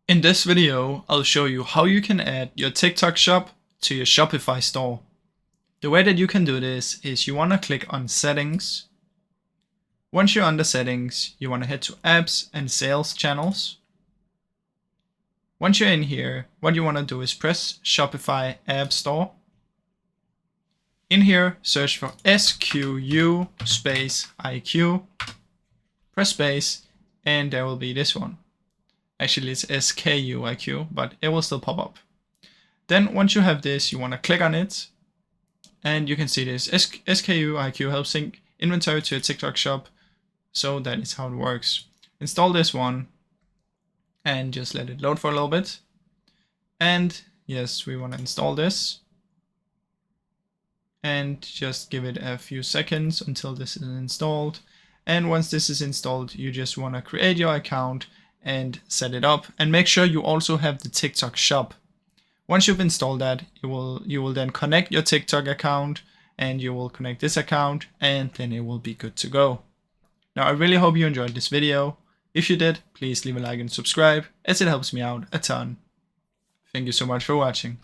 In this video, I'll show you how you can add your TikTok shop to your Shopify store. The way that you can do this is you want to click on Settings. Once you're under Settings, you want to head to Apps and Sales Channels. Once you're in here, what you want to do is press Shopify App Store. In here, search for SQU space IQ. Press space, and there will be this one. Actually, it's SKUIQ, but it will still pop up. Then once you have this, you want to click on it, and you can see this. SKUIQ helps sync inventory to a TikTok shop, so that is how it works. Install this one, and just let it load for a little bit. And yes, we want to install this. And just give it a few seconds until this is installed. And once this is installed, you just want to create your account and set it up, and make sure you also have the TikTok shop. Once you've installed that, you will then connect your TikTok account, and you will connect this account, and then it will be good to go. Now, I really hope you enjoyed this video. If you did, please leave a like and subscribe, as it helps me out a ton. Thank you so much for watching.